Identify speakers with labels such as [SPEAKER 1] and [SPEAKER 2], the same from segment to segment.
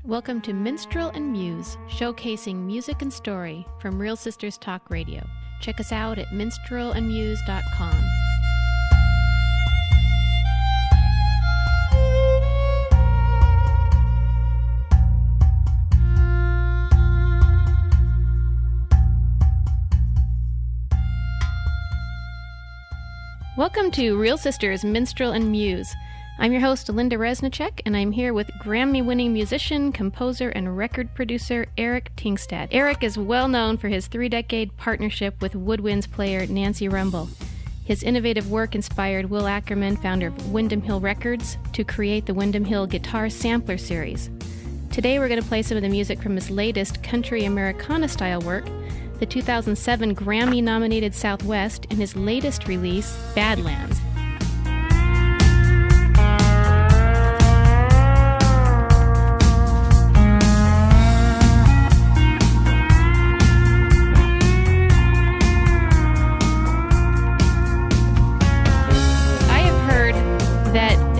[SPEAKER 1] Welcome to Minstrel and Muse, showcasing music and story from Real Sisters Talk Radio. Check us out at minstrelandmuse.com. Welcome to Real Sisters Minstrel and Muse. I'm your host, Linda Resnicek, and I'm here with Grammy-winning musician, composer, and record producer Eric Tingstad. Eric is well known for his 3-decade partnership with woodwinds player Nancy Rumbel. His innovative work inspired Will Ackerman, founder of Windham Hill Records, to create the Windham Hill Guitar Sampler series. Today we're going to play some of the music from his latest country Americana style work, the 2007 Grammy-nominated Southwest, and his latest release, Badlands.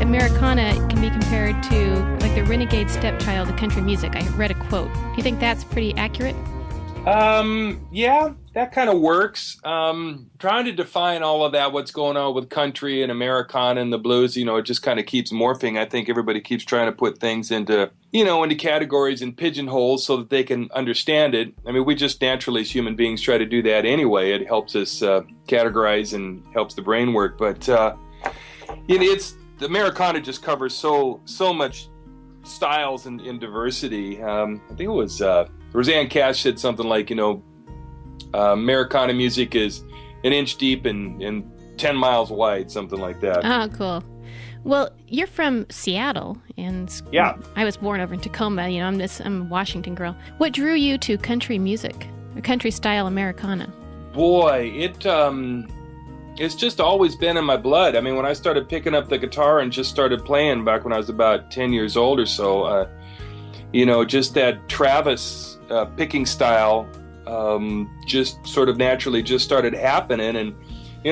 [SPEAKER 1] Americana can be compared to like the renegade stepchild of country music. I read a quote. Do you think that's pretty accurate?
[SPEAKER 2] Yeah, that kind of works. Trying to define all of that, what's going on with country and Americana and the blues, it just kind of keeps morphing. I think everybody keeps trying to put things into categories and pigeonholes so that they can understand it. I mean, we just naturally as human beings try to do that anyway. It helps us categorize and helps the brain work. But, the Americana just covers so much styles and diversity. I think it was Roseanne Cash said something like, Americana music is an inch deep and 10 miles wide, something like that.
[SPEAKER 1] Oh, cool. Well, you're from Seattle, and
[SPEAKER 2] yeah,
[SPEAKER 1] I was born over in Tacoma. I'm a Washington girl. What drew you to country music, or country style Americana?
[SPEAKER 2] Boy, it's just always been in my blood. I mean, when I started picking up the guitar and just started playing back when I was about 10 years old or so, just that Travis picking style just sort of naturally just started happening. And,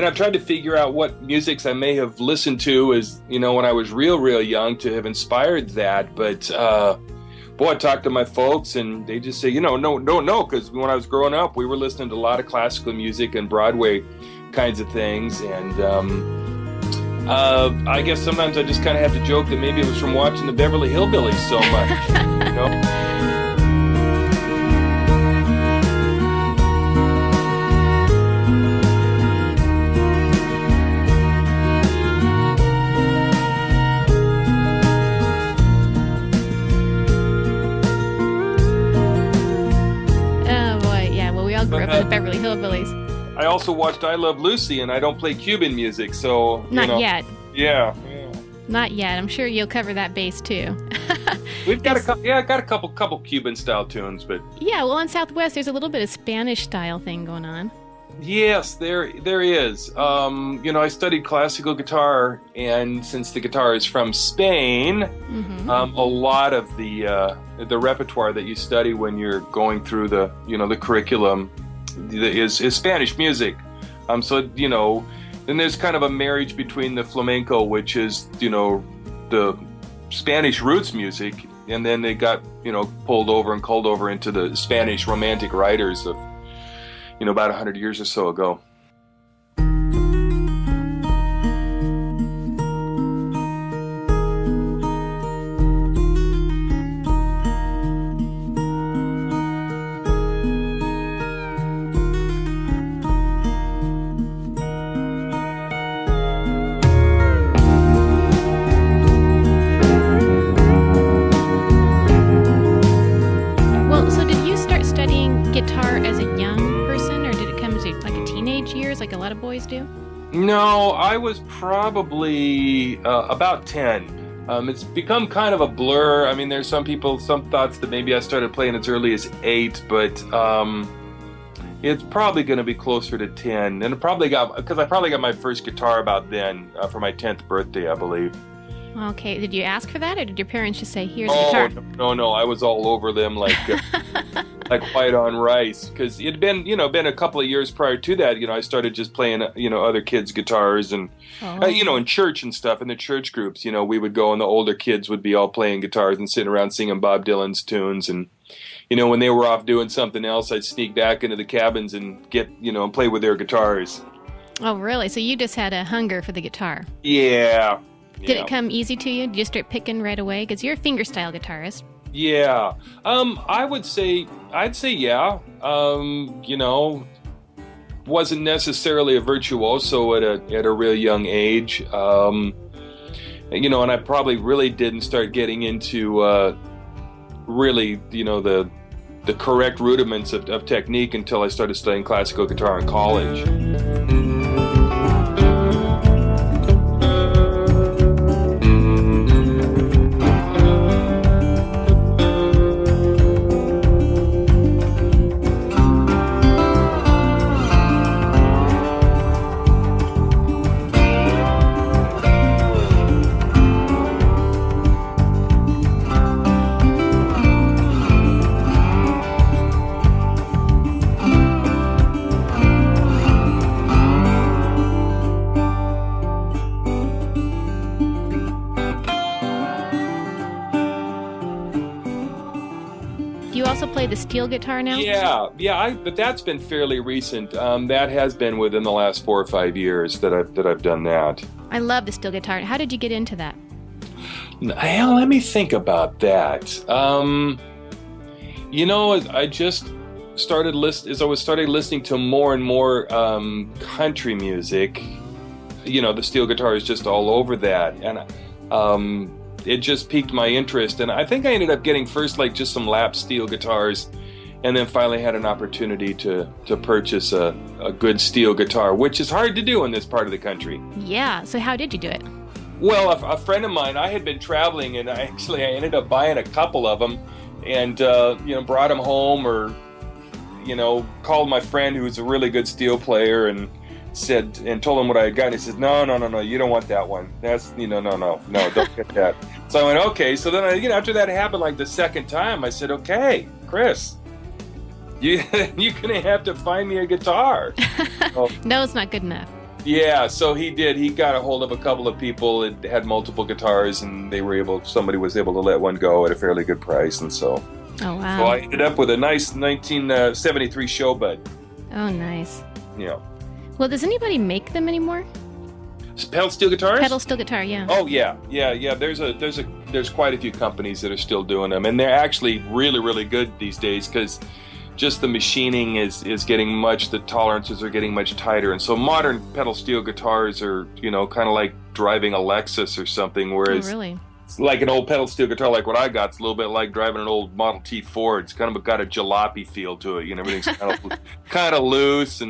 [SPEAKER 2] I've tried to figure out what musics I may have listened to as, when I was real young to have inspired that. But, I talked to my folks and they just say, no, because when I was growing up, we were listening to a lot of classical music and Broadway kinds of things, and I guess sometimes I just kind of have to joke that maybe it was from watching the Beverly Hillbillies so much,
[SPEAKER 1] Oh boy, yeah. Well, we all grew up with the Beverly Hillbillies.
[SPEAKER 2] I also watched I Love Lucy, and I don't play Cuban music, so
[SPEAKER 1] Not yet.
[SPEAKER 2] Yeah.
[SPEAKER 1] Not yet. I'm sure you'll cover that bass too.
[SPEAKER 2] We've got a couple Cuban style tunes, but
[SPEAKER 1] yeah. Well, in Southwest, there's a little bit of Spanish style thing going on.
[SPEAKER 2] Yes, there is. I studied classical guitar, and since the guitar is from Spain, a lot of the repertoire that you study when you're going through the the curriculum is Spanish music. Then there's kind of a marriage between the flamenco, which is, the Spanish roots music, and then they got, pulled over and culled over into the Spanish romantic writers of, about 100 years or so ago.
[SPEAKER 1] Guitar as a young person, or did it come as like a teenage years, like a lot of boys do?
[SPEAKER 2] No, I was probably about 10. It's become kind of a blur. I mean, there's some thoughts that maybe I started playing as early as 8, but it's probably going to be closer to 10. And I probably got my first guitar about then, for my 10th birthday, I believe.
[SPEAKER 1] Okay. Did you ask for that, or did your parents just say, "Here's a guitar"?
[SPEAKER 2] No. I was all over them like like white on rice, because it had been a couple of years prior to that. I started just playing other kids' guitars and in church and stuff, in the church groups. We would go and the older kids would be all playing guitars and sitting around singing Bob Dylan's tunes, and when they were off doing something else, I'd sneak back into the cabins and get and play with their guitars.
[SPEAKER 1] Oh, really? So you just had a hunger for the guitar?
[SPEAKER 2] Yeah.
[SPEAKER 1] Did it come easy to you? Did you start picking right away? Because you're a fingerstyle guitarist.
[SPEAKER 2] Yeah. I'd say yeah. Wasn't necessarily a virtuoso at a real young age. And I probably really didn't start getting into really, the correct rudiments of technique until I started studying classical guitar in college.
[SPEAKER 1] Play the steel guitar now?
[SPEAKER 2] Yeah. But that's been fairly recent. That has been within the last 4 or 5 years that I've done that.
[SPEAKER 1] I love the steel guitar. How did you get into that?
[SPEAKER 2] Well, let me think about that. I just started listening to more and more country music. The steel guitar is just all over that, and it just piqued my interest, and I think I ended up getting first just some lap steel guitars, and then finally had an opportunity to purchase a good steel guitar, which is hard to do in this part of the country.
[SPEAKER 1] Yeah, so how did you do it?
[SPEAKER 2] Well, a friend of mine, I had been traveling, and I ended up buying a couple of them, and brought them home, or called my friend who was a really good steel player and told him what I had gotten. He said, no, you don't want that one. That's, no, don't get that. So I went, okay. So then after that happened the second time, I said, okay, Chris, you're going to have to find me a guitar.
[SPEAKER 1] No, it's not good enough.
[SPEAKER 2] Yeah, so he did. He got a hold of a couple of people that had multiple guitars, and somebody was able to let one go at a fairly good price, and so.
[SPEAKER 1] Oh, wow.
[SPEAKER 2] So I ended up with a nice 1973 Showbud.
[SPEAKER 1] Oh, nice.
[SPEAKER 2] Yeah.
[SPEAKER 1] Well, does anybody make them anymore?
[SPEAKER 2] Pedal steel guitars?
[SPEAKER 1] Pedal steel guitar, yeah.
[SPEAKER 2] Oh yeah. There's quite a few companies that are still doing them, and they're actually really, really good these days, because just the machining is getting the tolerances are getting much tighter, and so modern pedal steel guitars are kind of like driving a Lexus or something, whereas
[SPEAKER 1] really?
[SPEAKER 2] Like an old pedal steel guitar like what I got, it's a little bit like driving an old Model T Ford. It's kind of got a jalopy feel to it. Everything's kind of loose,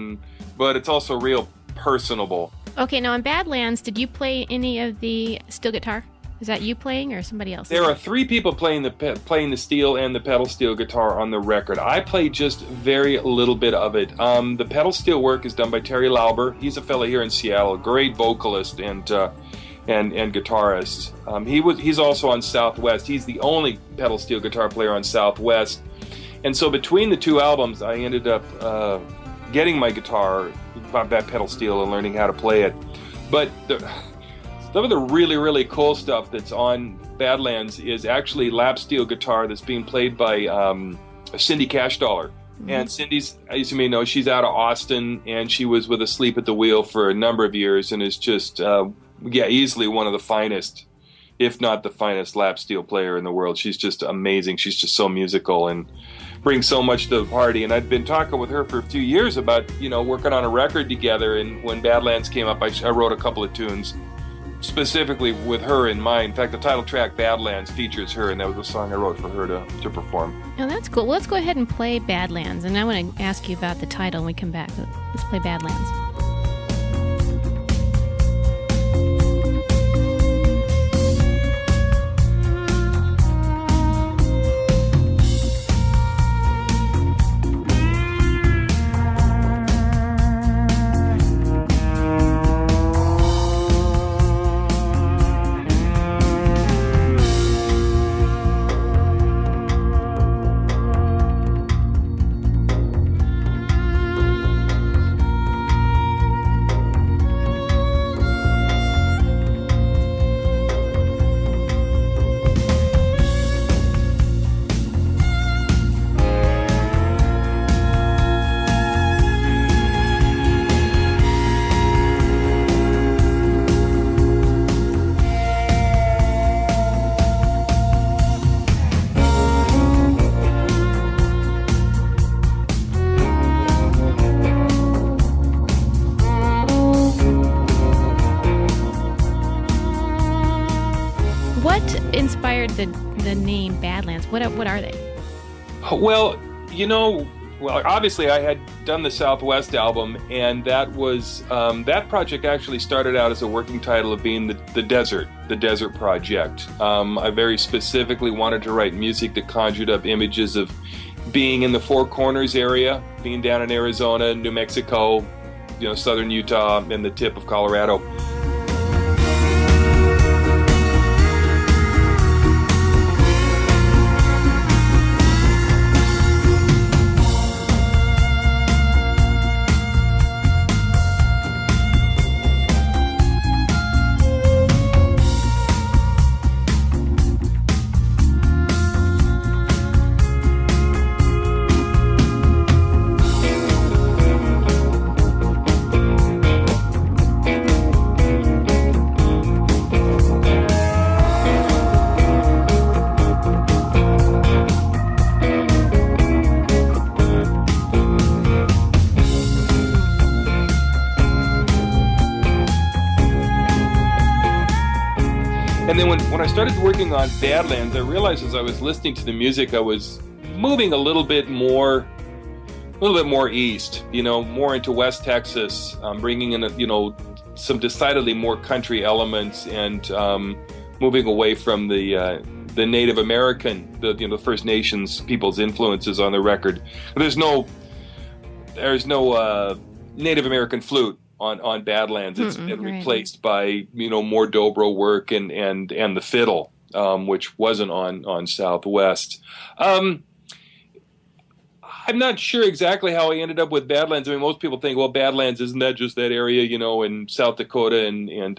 [SPEAKER 2] but it's also real personable.
[SPEAKER 1] Okay, now in Badlands, did you play any of the steel guitar? Is that you playing or somebody else?
[SPEAKER 2] There are 3 people playing the steel and the pedal steel guitar on the record. I play just very little bit of it. The pedal steel work is done by Terry Lauber. He's a fellow here in Seattle, great vocalist and guitarist. He's also on Southwest. He's the only pedal steel guitar player on Southwest. And so between the 2 albums, I ended up getting my guitar, that pedal steel, and learning how to play it. But some of the really, really cool stuff that's on Badlands is actually lap steel guitar that's being played by Cindy Cashdollar. Mm-hmm. And Cindy's, as you may know, she's out of Austin, and she was with Asleep at the Wheel for a number of years, and is just, easily one of the finest, if not the finest, lap steel player in the world. She's just amazing. She's just so musical and brings so much to the party. And I'd been talking with her for a few years about, working on a record together. And when Badlands came up, I wrote a couple of tunes specifically with her in mind. In fact, the title track Badlands features her, and that was a song I wrote for her to perform.
[SPEAKER 1] Oh, that's cool. Well, let's go ahead and play Badlands. And I want to ask you about the title when we come back. Let's play Badlands. What inspired the name Badlands? What are they?
[SPEAKER 2] Well, obviously I had done the Southwest album, and that was that project actually started out as a working title of being the Desert Project. I very specifically wanted to write music that conjured up images of being in the Four Corners area, being down in Arizona, New Mexico, southern Utah, and the tip of Colorado. And then when I started working on Badlands, I realized as I was listening to the music, I was moving a little bit more east, more into West Texas, bringing in, some decidedly more country elements, and moving away from the Native American, the First Nations people's influences on the record. There's no Native American flute on Badlands. It's been replaced by more dobro work and the fiddle, which wasn't on Southwest. I'm not sure exactly how I ended up with Badlands. I mean, most people think, well, Badlands, isn't that just that area, in South Dakota and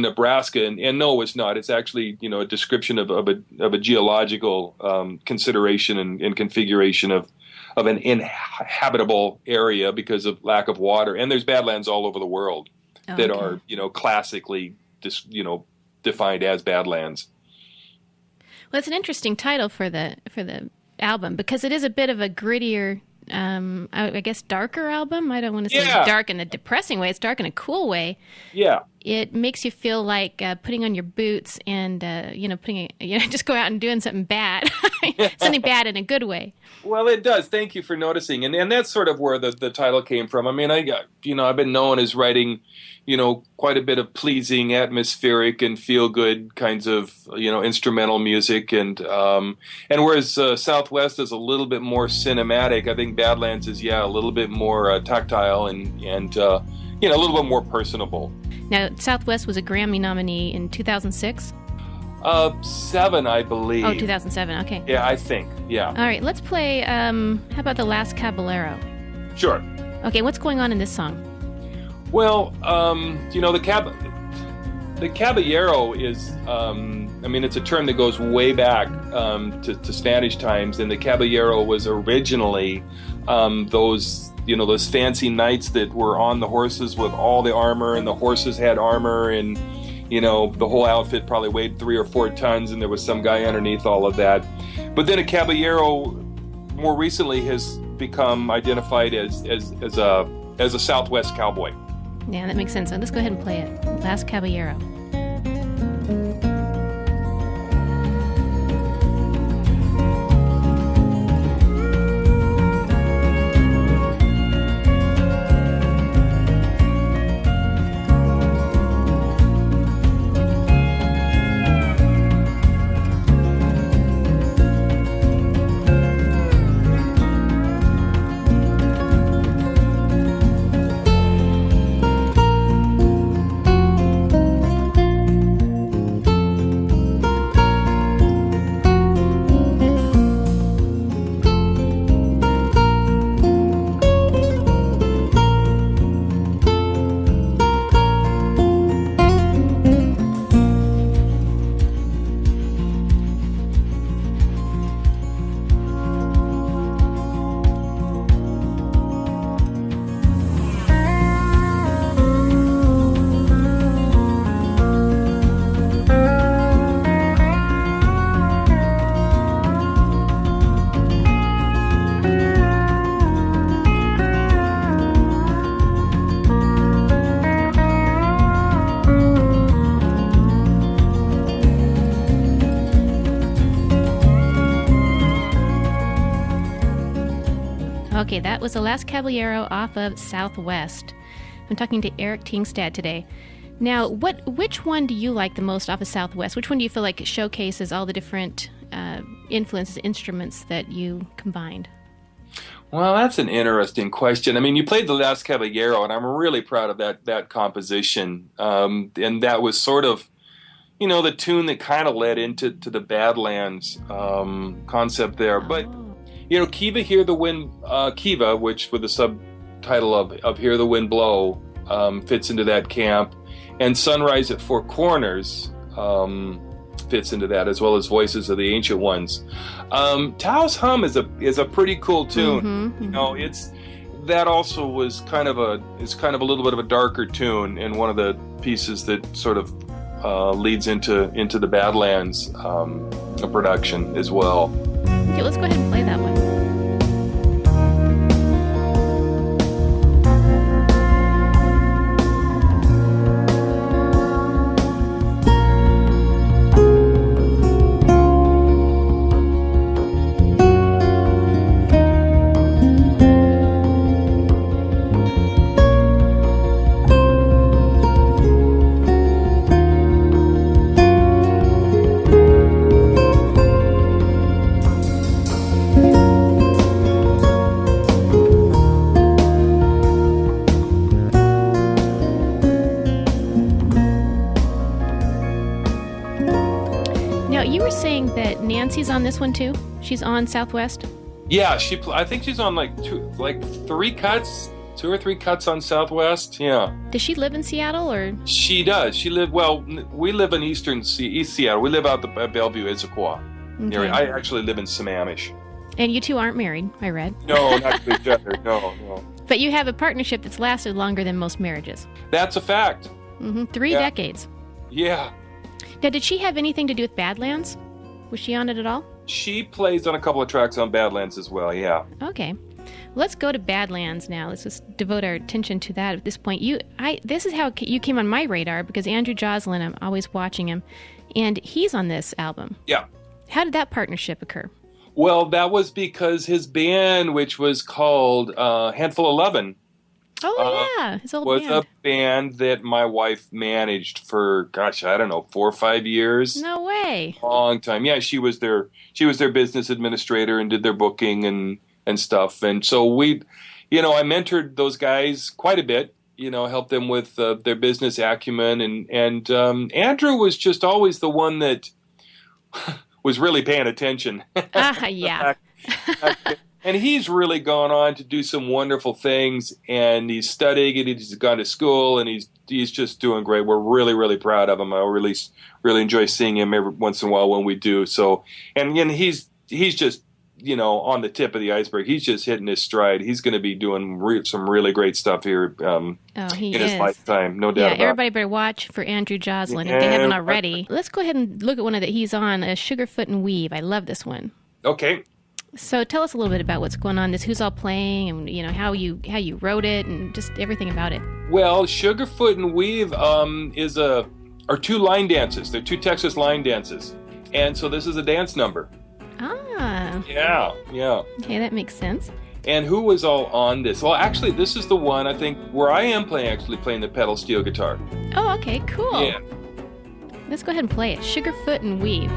[SPEAKER 2] Nebraska? And no, it's not. It's actually, a description of a geological consideration and configuration of an inhabitable area because of lack of water. And there's Badlands all over the world that are, classically defined as Badlands.
[SPEAKER 1] Well, it's an interesting title for the album because it is a bit of a grittier, I guess, darker album. I don't want to say dark in a depressing way. It's dark in a cool way. Yeah. It makes you feel like putting on your boots and, just go out and doing something bad, something bad in a good way.
[SPEAKER 2] Well, it does. Thank you for noticing. And that's sort of where the title came from. I mean, I've been known as writing, quite a bit of pleasing, atmospheric, and feel-good kinds of, instrumental music. And whereas Southwest is a little bit more cinematic, I think Badlands is, a little bit more tactile and a little bit more personable.
[SPEAKER 1] Now, Southwest was a Grammy nominee in 2006?
[SPEAKER 2] 7, I believe.
[SPEAKER 1] Oh, 2007, okay.
[SPEAKER 2] Yeah, I think, yeah. All
[SPEAKER 1] right, let's play, how about The Last Caballero?
[SPEAKER 2] Sure.
[SPEAKER 1] Okay, what's going on in this song?
[SPEAKER 2] Well, the caballero is, it's a term that goes way back to Spanish times, and the caballero was originally those fancy knights that were on the horses with all the armor, and the horses had armor, and the whole outfit probably weighed 3 or 4 tons, and there was some guy underneath all of that. But then a caballero more recently has become identified as a Southwest cowboy.
[SPEAKER 1] Yeah, that makes sense. So let's go ahead and play it. Last Caballero. Okay, that was The Last Caballero off of Southwest. I'm talking to Eric Tingstad today. Now, which one do you like the most off of Southwest? Which one do you feel like it showcases all the different influences, instruments that you combined?
[SPEAKER 2] Well, that's an interesting question. I mean, you played The Last Caballero, and I'm really proud of that composition. And that was sort of, the tune that kind of led into the Badlands concept there. But, Kiva, Hear the Wind, Kiva, which with the subtitle of Hear the Wind Blow, fits into that camp. And Sunrise at Four Corners fits into that, as well as Voices of the Ancient Ones. Tao's Hum is a pretty cool tune. It's that also was kind of a little bit of a darker tune, and one of the pieces that sort of leads into the Badlands production as well.
[SPEAKER 1] Okay, let's go ahead and play that one. Nancy's on this one too? She's on Southwest?
[SPEAKER 2] Yeah, I think she's on two or three cuts on Southwest. Yeah.
[SPEAKER 1] Does she live in Seattle or?
[SPEAKER 2] She does. We live in East Seattle. We live out the Bellevue, Issaquah area. I actually live in Sammamish.
[SPEAKER 1] And you two aren't married, I read.
[SPEAKER 2] No, not to each other. No.
[SPEAKER 1] But you have a partnership that's lasted longer than most marriages.
[SPEAKER 2] That's a fact.
[SPEAKER 1] 3 decades.
[SPEAKER 2] Yeah.
[SPEAKER 1] Now, did she have anything to do with Badlands? Was she on it at all?
[SPEAKER 2] She plays on a couple of tracks on Badlands as well, yeah.
[SPEAKER 1] Okay. Let's go to Badlands now. Let's just devote our attention to that at this point. This is how you came on my radar, because Andrew Joslin, I'm always watching him, and he's on this album.
[SPEAKER 2] Yeah.
[SPEAKER 1] How did that partnership occur?
[SPEAKER 2] Well, that was because his band, which was called Handful 11,
[SPEAKER 1] his old
[SPEAKER 2] was
[SPEAKER 1] band.
[SPEAKER 2] a band that my wife managed for, 4 or 5 years.
[SPEAKER 1] No way.
[SPEAKER 2] Long time. Yeah, she was their business administrator and did their booking and stuff. And so I mentored those guys quite a bit, helped them with their business acumen. And Andrew was just always the one that was really paying attention.
[SPEAKER 1] Yeah.
[SPEAKER 2] And he's really gone on to do some wonderful things, and he's studying and he's gone to school, and he's just doing great. We're really, really proud of him. I really enjoy seeing him every once in a while when we do. So, and he's just, on the tip of the iceberg. He's just hitting his stride. He's going to be doing some really great stuff here in his lifetime, no doubt about it.
[SPEAKER 1] Yeah, everybody better watch for Andrew Joslin if they haven't already. Let's go ahead and look at one that he's on, Sugarfoot and Weave. I love this one.
[SPEAKER 2] Okay.
[SPEAKER 1] So tell us a little bit about what's going on, who's all playing, and how you wrote it, and just everything about it.
[SPEAKER 2] Well, Sugarfoot and Weave are two line dances. They're two Texas line dances, and so this is a dance number.
[SPEAKER 1] Ah.
[SPEAKER 2] Yeah.
[SPEAKER 1] Okay, that makes sense.
[SPEAKER 2] And who was all on this? Well, actually, this is the one I think where I am playing the pedal steel guitar.
[SPEAKER 1] Oh, okay, cool.
[SPEAKER 2] Yeah.
[SPEAKER 1] Let's go ahead and play it. Sugarfoot and Weave.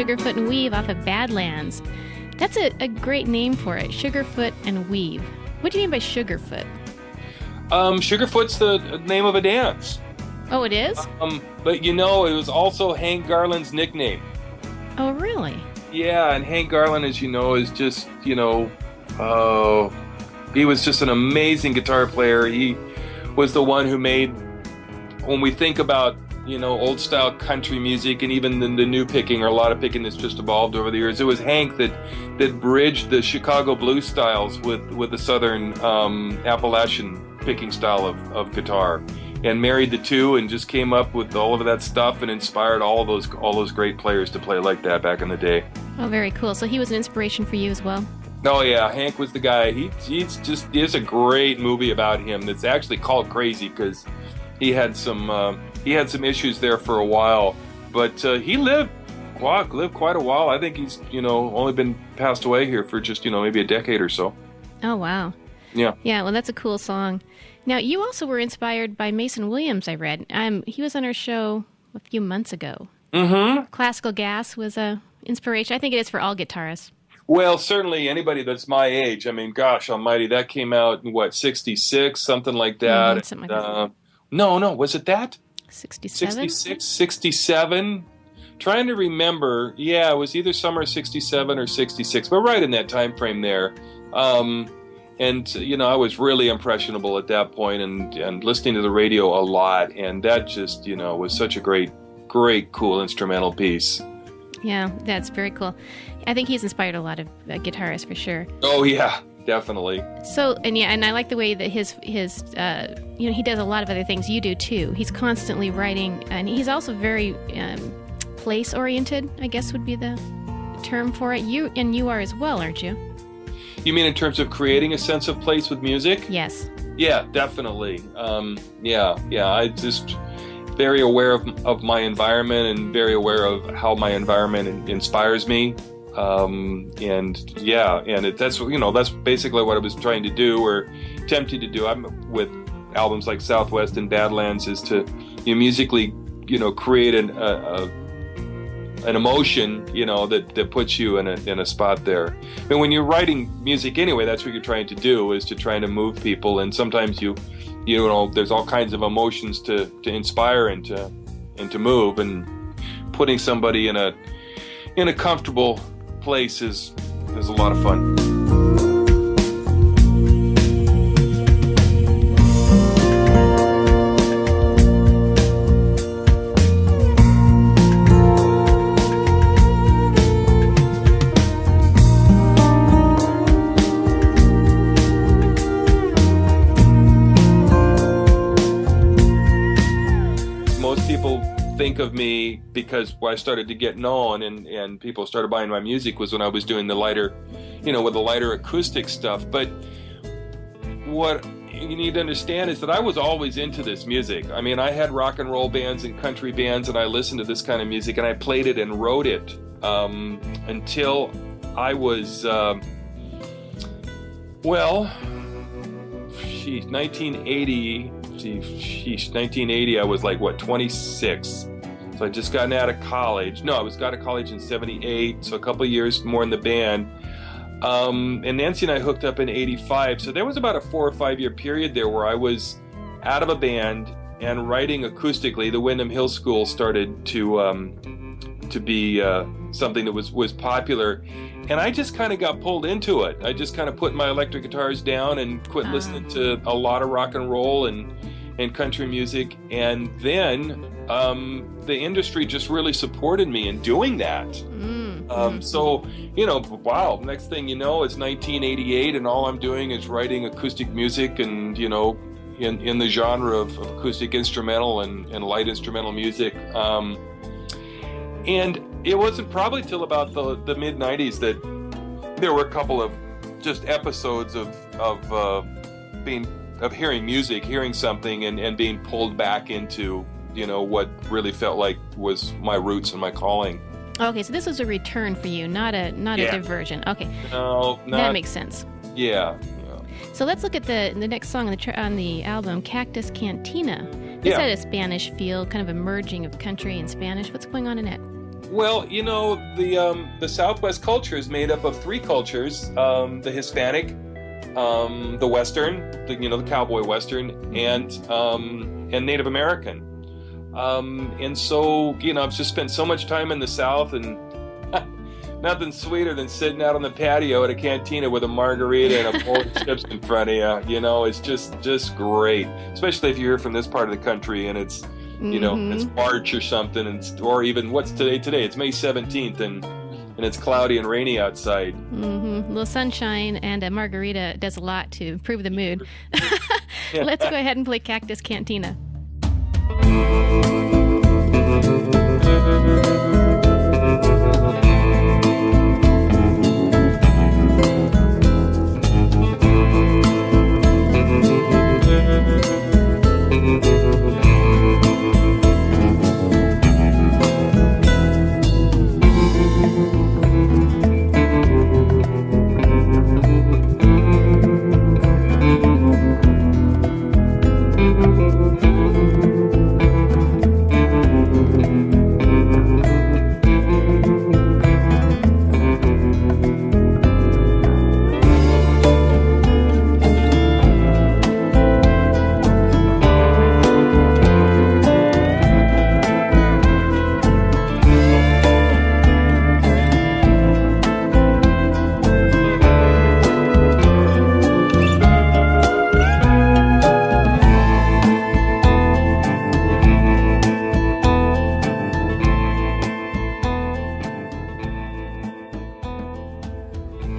[SPEAKER 1] Sugarfoot and Weave off of Badlands. That's a great name for it, Sugarfoot and Weave. What do you mean by Sugarfoot?
[SPEAKER 2] Sugarfoot's the name of a dance.
[SPEAKER 1] Oh, it is?
[SPEAKER 2] But it was also Hank Garland's nickname.
[SPEAKER 1] Oh, really?
[SPEAKER 2] Yeah, and Hank Garland, as you know, is just, he was just an amazing guitar player. He was the one who made, when we think about, old style country music and even the new picking, or a lot of picking that's just evolved over the years, it was Hank that bridged the Chicago blues styles with the Southern Appalachian picking style of guitar, and married the two and just came up with all of that stuff and inspired all those great players to play like that back in the day.
[SPEAKER 1] Oh, very cool. So he was an inspiration for you as well?
[SPEAKER 2] Oh yeah, Hank was the guy. There's a great movie about him that's actually called Crazy, because he had some issues there for a while, but he lived quite a while. I think he's only been passed away here for just maybe a decade or so.
[SPEAKER 1] Oh wow.
[SPEAKER 2] Yeah.
[SPEAKER 1] Yeah, well, that's a cool song. Now, you also were inspired by Mason Williams, I read. He was on our show a few months ago.
[SPEAKER 2] Mm-hmm.
[SPEAKER 1] Classical Gas was a inspiration. I think it is for all guitarists.
[SPEAKER 2] Well, certainly anybody that's my age. I mean, gosh almighty, that came out in, 66, something like that.
[SPEAKER 1] Something like that.
[SPEAKER 2] No, was it that?
[SPEAKER 1] 67?
[SPEAKER 2] 66, 67. Trying to remember. Yeah, it was either summer of 67 or 66, but right in that time frame there. And, I was really impressionable at that point and listening to the radio a lot. And that just, was such a great, cool instrumental piece.
[SPEAKER 1] Yeah, that's very cool. I think he's inspired a lot of guitarists for sure.
[SPEAKER 2] Oh, yeah, definitely.
[SPEAKER 1] So, and I like the way that his he does a lot of other things. You do too. He's constantly writing, and he's also very place-oriented, I guess would be the term for it. You are as well, aren't you?
[SPEAKER 2] You mean in terms of creating a sense of place with music?
[SPEAKER 1] Yes.
[SPEAKER 2] Yeah, definitely. I just very aware of my environment and very aware of how my environment inspires me. That's basically what I was trying to do, or attempting to do. I'm with albums like Southwest and Badlands, is to musically, create an emotion, that puts you in a spot there. And when you're writing music anyway, that's what you're trying to do, is to try to move people. And sometimes there's all kinds of emotions to inspire and to move, and putting somebody in a comfortable place is a lot of fun. Think of me because when I started to get known and people started buying my music was when I was doing the lighter, with the lighter acoustic stuff. But what you need to understand is that I was always into this music. I mean, I had rock and roll bands and country bands, and I listened to this kind of music, and I played it and wrote it until I was, 1980, I was 26. So I just gotten out of college. No, I was got out of college in 78, so a couple of years more in the band. And Nancy and I hooked up in 85. So there was about a 4 or 5 year period there where I was out of a band and writing acoustically. The Windham Hill School started to be something that was popular. And I just kind of got pulled into it. I just kind of put my electric guitars down and quit listening to a lot of rock and roll and country music. And then the industry just really supported me in doing that. So, wow, next thing you know, it's 1988 and all I'm doing is writing acoustic music and, in the genre of acoustic instrumental and light instrumental music. And it wasn't probably till about the mid-90s that there were a couple of just episodes of hearing music, hearing something and being pulled back into, what really felt like was my roots and my calling.
[SPEAKER 1] Okay, so this was a return for you, not a diversion. Okay.
[SPEAKER 2] No,
[SPEAKER 1] that makes sense.
[SPEAKER 2] Yeah.
[SPEAKER 1] So let's look at the next song on the album, Cactus Cantina. This had a Spanish feel, kind of a merging of country and Spanish. What's going on in it?
[SPEAKER 2] Well, the Southwest culture is made up of three cultures: the Hispanic, the Western, the cowboy Western, and Native American. And so, I've just spent so much time in the South, and nothing sweeter than sitting out on the patio at a cantina with a margarita and a bowl of chips in front of you. It's just great, especially if you're from this part of the country and it's, it's March or something, or even what's today? Today it's May 17th, and it's cloudy and rainy outside.
[SPEAKER 1] A little sunshine and a margarita does a lot to improve the mood. Let's go ahead and play Cactus Cantina.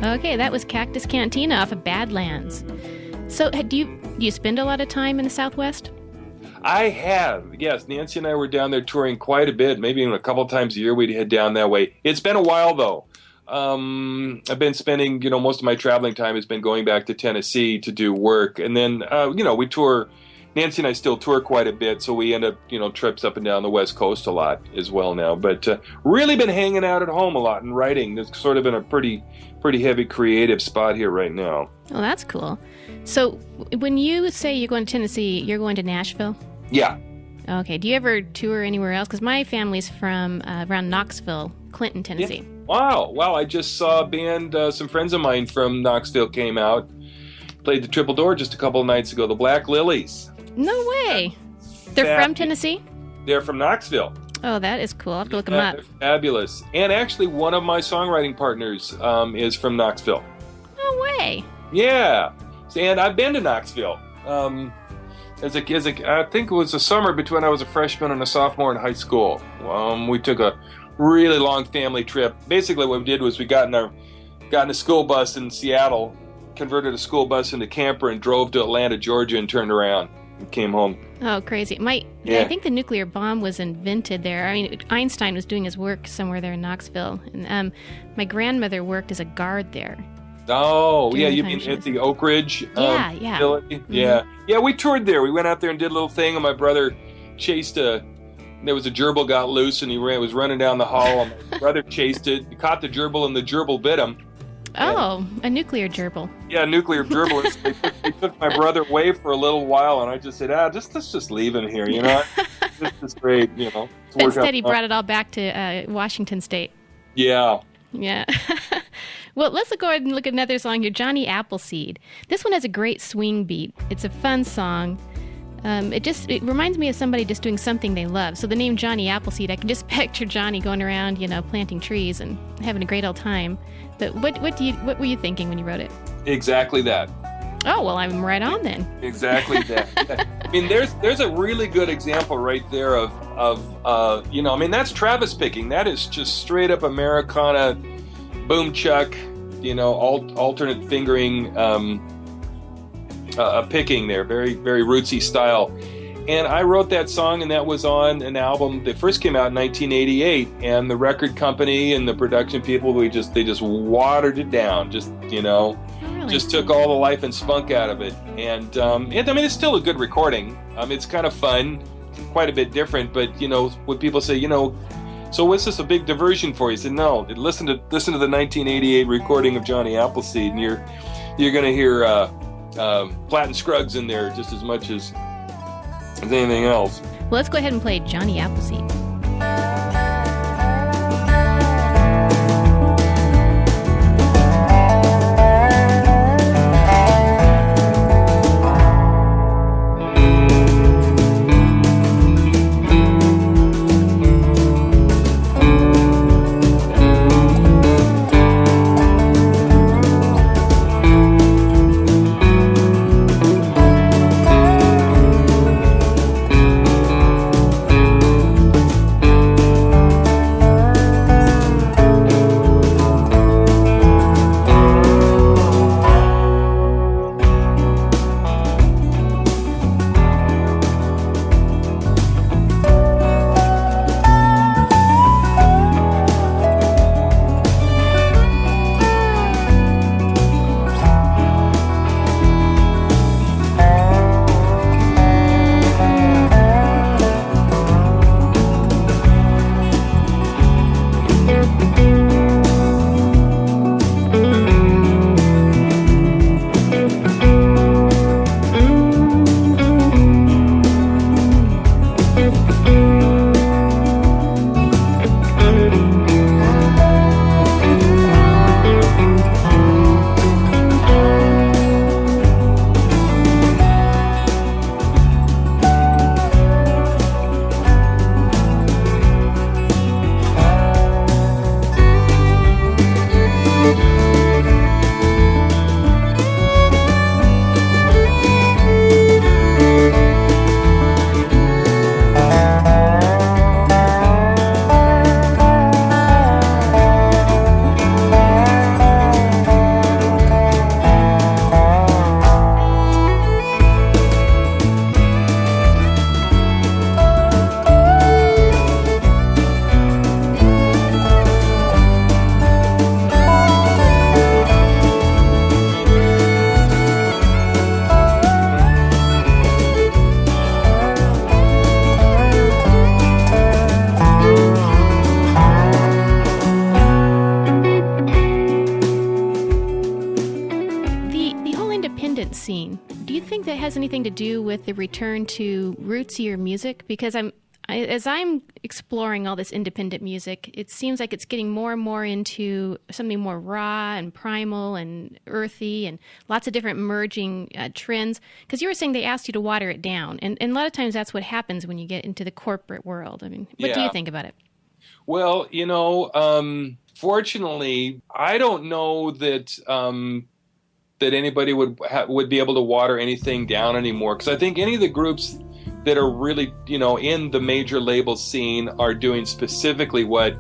[SPEAKER 1] Okay, that was Cactus Cantina off of Badlands. So do you spend a lot of time in the Southwest?
[SPEAKER 2] I have, yes. Nancy and I were down there touring quite a bit, maybe even a couple of times a year we'd head down that way. It's been a while, though. I've been spending, most of my traveling time has been going back to Tennessee to do work. And then, we tour, Nancy and I still tour quite a bit, so we end up, trips up and down the West Coast a lot as well now. But really been hanging out at home a lot and writing. It's sort of been a pretty heavy creative spot here right now.
[SPEAKER 1] Oh, that's cool. So when you say you're going to Tennessee, you're going to Nashville?
[SPEAKER 2] Yeah.
[SPEAKER 1] Okay. Do you ever tour anywhere else? Because my family's from around Knoxville, Clinton, Tennessee.
[SPEAKER 2] Yeah. Wow. I just saw a band, some friends of mine from Knoxville came out, played the Triple Door just a couple of nights ago, the Black Lilies.
[SPEAKER 1] No way. They're from Tennessee?
[SPEAKER 2] They're from Knoxville.
[SPEAKER 1] Oh, that is cool. I'll have to look them up.
[SPEAKER 2] They're fabulous. And actually, one of my songwriting partners is from Knoxville.
[SPEAKER 1] No way.
[SPEAKER 2] Yeah. And I've been to Knoxville. I think it was the summer between I was a freshman and a sophomore in high school. We took a really long family trip. Basically, what we did was we got in a school bus in Seattle, converted a school bus into camper, and drove to Atlanta, Georgia, and turned around and came home.
[SPEAKER 1] Oh, crazy. I think the nuclear bomb was invented there. I mean, Einstein was doing his work somewhere there in Knoxville. And my grandmother worked as a guard there.
[SPEAKER 2] Oh, yeah, you mean at the Oak Ridge facility?
[SPEAKER 1] Mm-hmm.
[SPEAKER 2] Yeah, we toured there. We went out there and did a little thing, and my brother there was a gerbil got loose, and was running down the hall, and my brother chased it, caught the gerbil, and the gerbil bit him.
[SPEAKER 1] Oh, a nuclear gerbil.
[SPEAKER 2] Yeah, nuclear gerbil. They took my brother away for a little while, and I just said, let's just leave him here, This is great,
[SPEAKER 1] Instead, he brought it all back to Washington State.
[SPEAKER 2] Yeah.
[SPEAKER 1] Yeah. Well, let's go ahead and look at another song here, Johnny Appleseed. This one has a great swing beat. It's a fun song. It reminds me of somebody just doing something they love. So the name Johnny Appleseed, I can just picture Johnny going around, planting trees and having a great old time. But what were you thinking when you wrote it? Exactly that. Oh, well, I'm right on then.
[SPEAKER 2] Exactly that. Yeah. I mean, there's a really good example right there of that's Travis picking. That is just straight up Americana, boom chuck, alternate fingering picking there, very, very rootsy style. And I wrote that song, and that was on an album that first came out in 1988. And the record company and the production people, they just watered it down, just took all the life and spunk out of it. And it's still a good recording. It's kind of fun, quite a bit different. But when people say, so was this a big diversion for you? I said, no. Listen to the 1988 recording of Johnny Appleseed, and you're going to hear Platt and Scruggs in there just as much as anything else.
[SPEAKER 1] Well, let's go ahead and play Johnny Appleseed. scene. Do you think that has anything to do with the return to rootsier music? Because as I'm exploring all this independent music, it seems like it's getting more and more into something more raw and primal and earthy and lots of different merging trends. Because you were saying they asked you to water it down. And a lot of times that's what happens when you get into the corporate world. I mean, what do you think about it?
[SPEAKER 2] Well, fortunately, I don't know that that anybody would be able to water anything down anymore. Because I think any of the groups that are really, in the major label scene are doing specifically what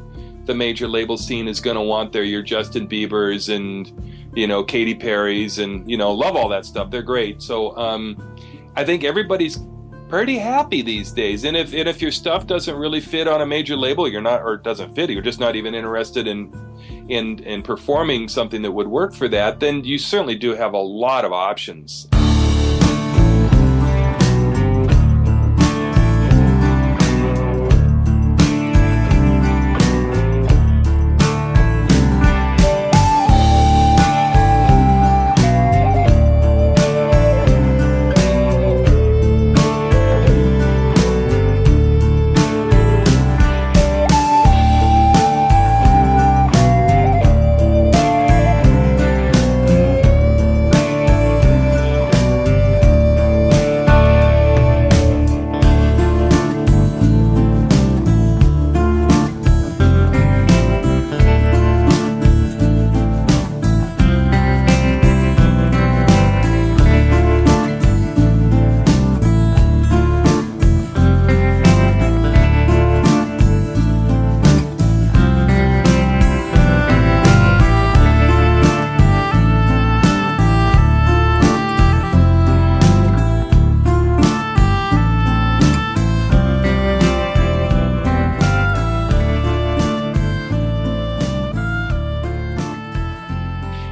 [SPEAKER 2] the major label scene is going to want there. Your Justin Biebers and, Katy Perry's and, love all that stuff. They're great. So I think everybody's pretty happy these days. And if your stuff doesn't really fit on a major label, doesn't fit, you're just not even interested in performing something that would work for that, then you certainly do have a lot of options.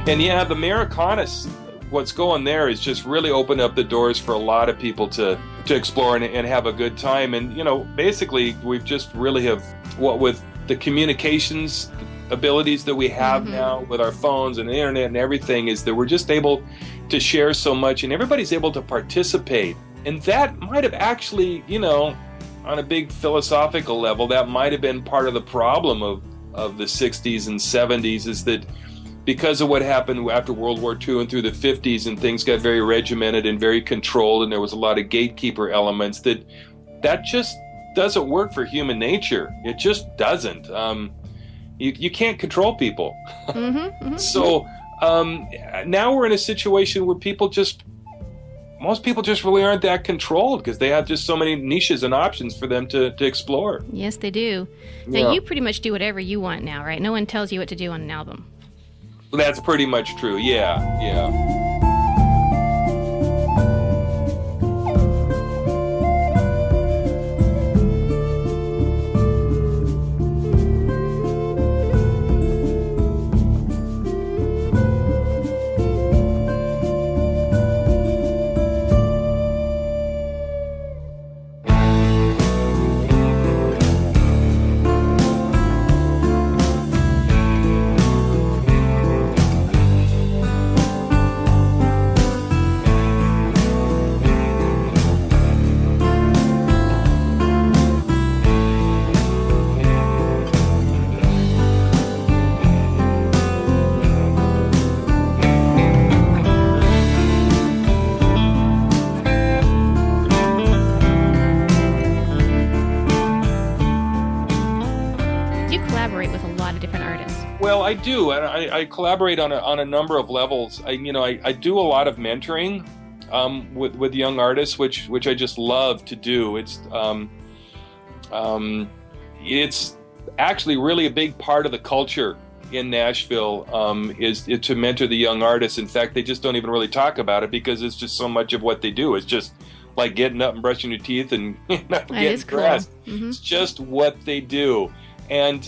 [SPEAKER 2] And yeah, the Americana, what's going there is just really opened up the doors for a lot of people to explore and have a good time. And, basically we've just really with the communications abilities that we have now with our phones and the internet and everything, is that we're just able to share so much and everybody's able to participate. And that might have actually, on a big philosophical level, that might have been part of the problem of the 60s and 70s, is that because of what happened after World War II and through the 50s, and things got very regimented and very controlled, and there was a lot of gatekeeper elements, that just doesn't work for human nature. It just doesn't. You can't control people. So now we're in a situation where most people just really aren't that controlled, because they have just so many niches and options for them to explore.
[SPEAKER 1] Yes, they do. Now, you pretty much do whatever you want now, right? No one tells you what to do on an album.
[SPEAKER 2] That's pretty much true. Yeah. Well, I do, and I collaborate on a number of levels. I do a lot of mentoring with young artists, which I just love to do. It's actually really a big part of the culture in Nashville, is to mentor the young artists. In fact, they just don't even really talk about it, because it's just so much of what they do. It's just like getting up and brushing your teeth and getting dressed. Cool. It's just what they do. And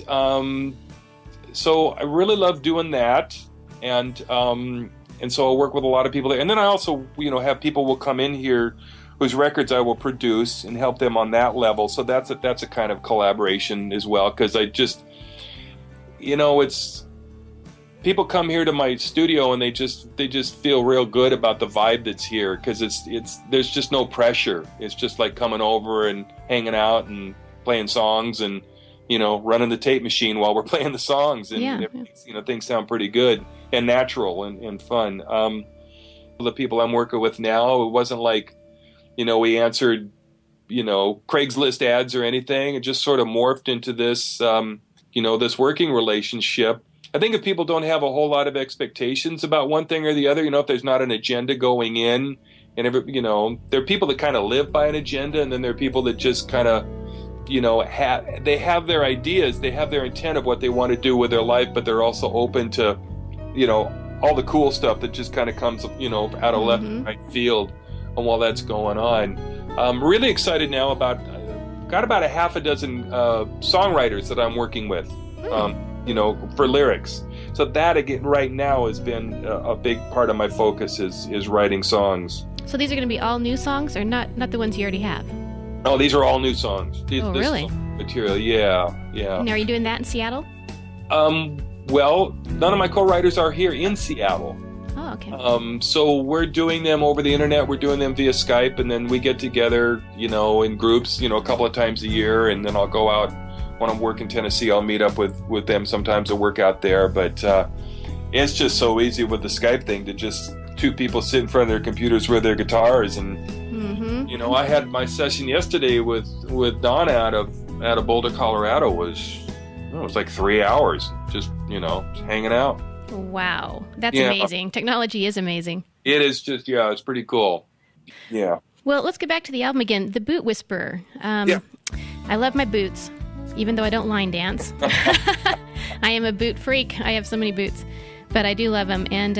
[SPEAKER 2] so I really love doing that, and so I work with a lot of people there. And then I also, have people will come in here whose records I will produce and help them on that level. So that's a kind of collaboration as well, because I just, people come here to my studio and they just feel real good about the vibe that's here, because there's just no pressure. It's just like coming over and hanging out and playing songs and, running the tape machine while we're playing the songs, and things sound pretty good and natural and fun. The people I'm working with now, it wasn't like, we answered, Craigslist ads or anything. It just sort of morphed into this, this working relationship. I think if people don't have a whole lot of expectations about one thing or the other, if there's not an agenda going in, and there are people that kind of live by an agenda, and then there are people that just kind of, they have their ideas, they have their intent of what they want to do with their life, but they're also open to, all the cool stuff that just kind of comes, out of left and right field, and while that's going on. I'm really excited now got about a half a dozen songwriters that I'm working with. For lyrics. So that, again, right now has been a big part of my focus is writing songs.
[SPEAKER 1] So these are going to be all new songs, or not the ones you already have?
[SPEAKER 2] Oh, these are all new songs.
[SPEAKER 1] Really?
[SPEAKER 2] Material, yeah.
[SPEAKER 1] And are you doing that in Seattle?
[SPEAKER 2] Well, none of my co-writers are here in Seattle.
[SPEAKER 1] Oh, okay.
[SPEAKER 2] So we're doing them over the internet. We're doing them via Skype, and then we get together, in groups, a couple of times a year, and then I'll go out. When I'm working in Tennessee, I'll meet up with them sometimes to work out there. But it's just so easy with the Skype thing to just two people sit in front of their computers with their guitars. And, I had my session yesterday with Donna out of Boulder, Colorado. It was like 3 hours just hanging out.
[SPEAKER 1] Wow. That's amazing. Technology is amazing.
[SPEAKER 2] It is just, it's pretty cool. Yeah.
[SPEAKER 1] Well, let's get back to the album again. The Boot Whisperer. I love my boots, even though I don't line dance. I am a boot freak. I have so many boots, but I do love them. And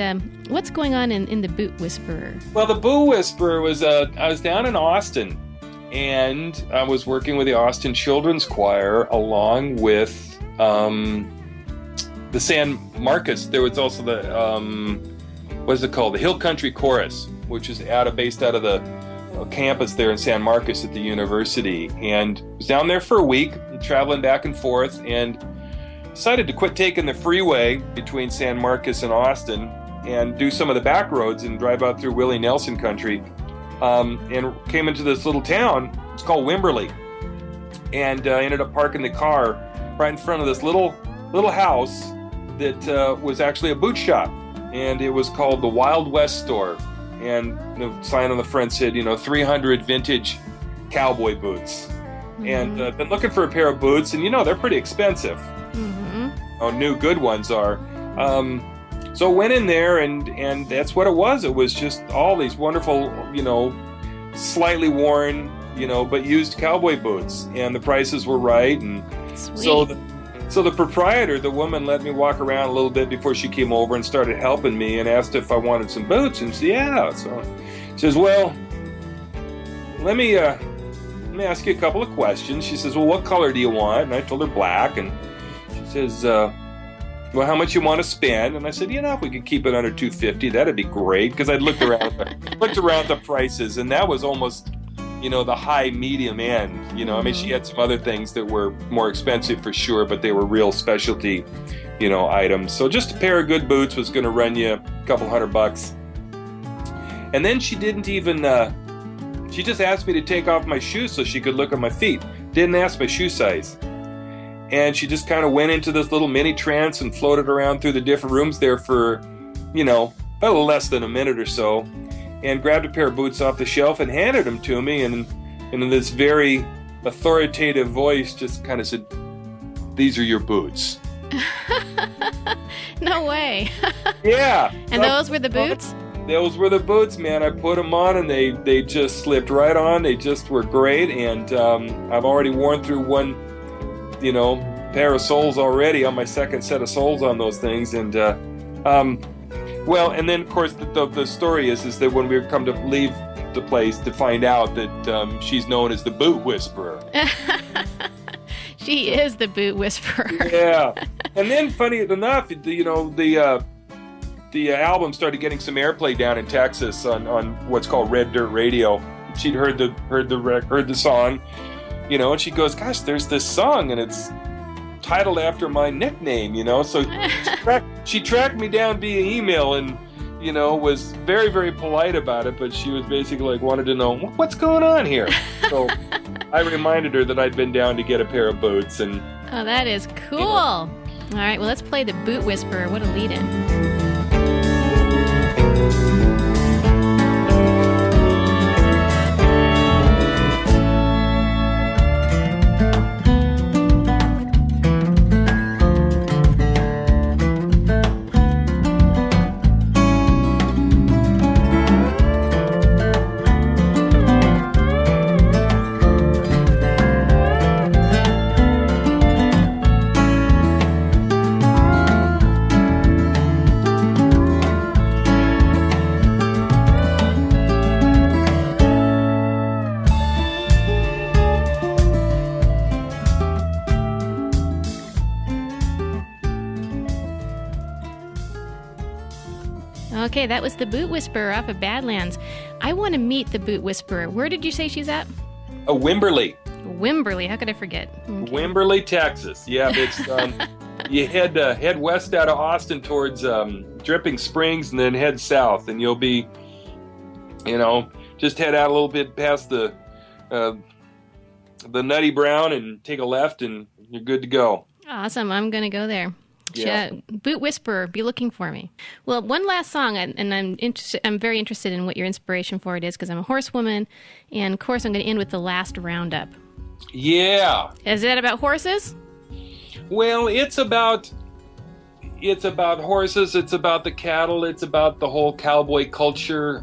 [SPEAKER 1] what's going on in the Boot Whisperer?
[SPEAKER 2] Well, the Boot Whisperer was, I was down in Austin, and I was working with the Austin Children's Choir along with the San Marcos. There was also the, what is it called? The Hill Country Chorus, which is based out of the campus there in San Marcos at the university. And I was down there for a week, traveling back and forth, and decided to quit taking the freeway between San Marcos and Austin and do some of the back roads and drive out through Willie Nelson country, and came into this little town. It's called Wimberley, and I ended up parking the car right in front of this little house that was actually a boot shop, and it was called the Wild West Store. And the sign on the front said, 300 vintage cowboy boots. Mm-hmm. And been looking for a pair of boots, and they're pretty expensive. Mm-hmm. New good ones are. So went in there, and that's what it was. It was just all these wonderful, slightly worn, but used cowboy boots, and the prices were right. And
[SPEAKER 1] sweet.
[SPEAKER 2] So the proprietor, the woman, let me walk around a little bit before she came over and started helping me, and asked if I wanted some boots. And she said, yeah. So she says, well, let me ask you a couple of questions. She says, well, what color do you want? And I told her black. And she says, well, how much you want to spend? And I said, if we could keep it under $250, that'd be great. Because I'd looked around the prices, and that was almost, the high medium end. She had some other things that were more expensive for sure, but they were real specialty, items. So just a pair of good boots was going to run you a couple $100. And then she didn't even, she just asked me to take off my shoes so she could look at my feet. Didn't ask my shoe size. And she just kind of went into this little mini trance and floated around through the different rooms there for, about a little less than a minute or so, and grabbed a pair of boots off the shelf and handed them to me, and in this very authoritative voice just kind of said, these are your boots.
[SPEAKER 1] No way.
[SPEAKER 2] Yeah.
[SPEAKER 1] And those were the boots?
[SPEAKER 2] Those were the boots, man. I put them on, and they just slipped right on. They just were great, and I've already worn through one, pair of soles already on my second set of soles on those things, and well, and then of course the story is that when we come to leave the place to find out that she's known as the Boot Whisperer.
[SPEAKER 1] She is the Boot Whisperer.
[SPEAKER 2] Yeah. And then, funny enough, the album started getting some airplay down in Texas on what's called Red Dirt Radio. She'd heard the song, and she goes, "Gosh, there's this song, and it's titled after my nickname, So she tracked me down via email and, was very, very polite about it. But she was basically like, wanted to know, what's going on here? So I reminded her that I'd been down to get a pair of boots. And
[SPEAKER 1] oh, that is cool. All right, well, let's play the Boot Whisperer. What a lead-in. Okay, that was the Boot Whisperer off of Badlands. I want to meet the Boot Whisperer. Where did you say she's at?
[SPEAKER 2] Wimberley.
[SPEAKER 1] Wimberley, how could I forget? Okay.
[SPEAKER 2] Wimberley, Texas. Yeah, it's you head west out of Austin towards Dripping Springs, and then head south, and you'll be, just head out a little bit past the Nutty Brown and take a left, and you're good to go.
[SPEAKER 1] Awesome, I'm going to go there.
[SPEAKER 2] Yeah.
[SPEAKER 1] Boot Whisperer, be looking for me. Well, one last song, and I'm very interested in what your inspiration for it is, because I'm a horsewoman, and of course I'm going to end with the last roundup.
[SPEAKER 2] Yeah.
[SPEAKER 1] Is that about horses?
[SPEAKER 2] Well, it's about horses, it's about the cattle, it's about the whole cowboy culture,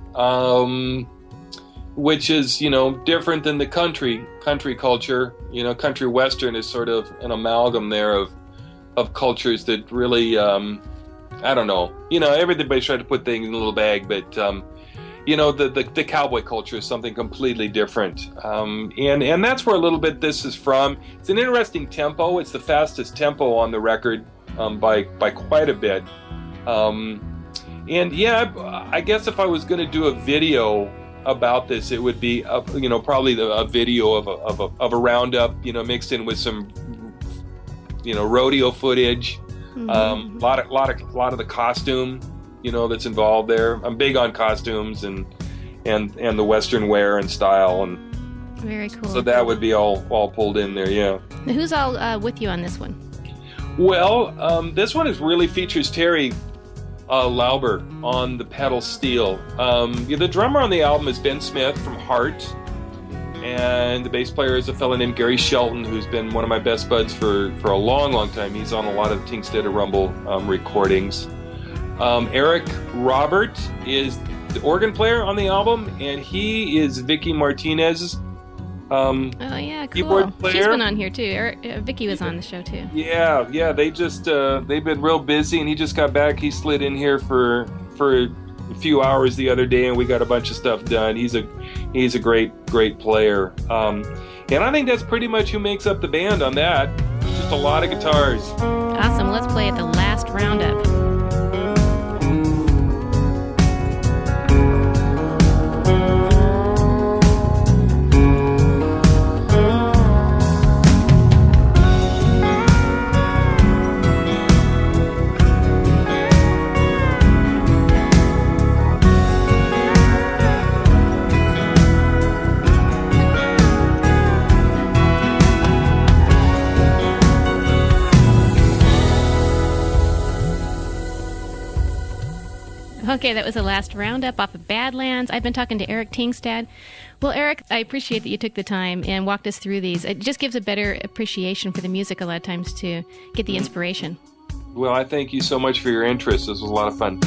[SPEAKER 2] which is, different than the country culture. Country western is sort of an amalgam there of cultures that really, I don't know. Everybody's trying to put things in a little bag, but, the cowboy culture is something completely different. And that's where a little bit this is from. It's an interesting tempo. It's the fastest tempo on the record by quite a bit. And yeah, I guess if I was going to do a video about this, it would be, probably a video of a roundup, mixed in with some rodeo footage,
[SPEAKER 1] Mm-hmm.
[SPEAKER 2] a lot of the costume, that's involved there. I'm big on costumes and the Western wear and style, and
[SPEAKER 1] very cool.
[SPEAKER 2] so that would be all pulled in there. Yeah.
[SPEAKER 1] Now, who's all with you on this one?
[SPEAKER 2] Well, this one really features Terry Lauber on the pedal steel. The drummer on the album is Ben Smith from Heart. And the bass player is a fellow named Gary Shelton, who's been one of my best buds for a long, long time. He's on a lot of Tingstad Rumble recordings. Eric Robert is the organ player on the album, and he is Vicky Martinez's
[SPEAKER 1] oh yeah, cool.
[SPEAKER 2] keyboard player.
[SPEAKER 1] She's been on here too. Vicky was on the show too.
[SPEAKER 2] Yeah. They just they've been real busy, and he just got back. He slid in here for a few hours the other day, and we got a bunch of stuff done. He's a great player, and I think that's pretty much who makes up the band on that. Just a lot of guitars.
[SPEAKER 1] Awesome. Let's play at the last roundup. Okay, that was the last roundup off of Badlands. I've been talking to Eric Tingstad. Well, Eric, I appreciate that you took the time and walked us through these. It just gives a better appreciation for the music a lot of times to get the inspiration.
[SPEAKER 2] Well, I thank you so much for your interest. This was a lot of fun.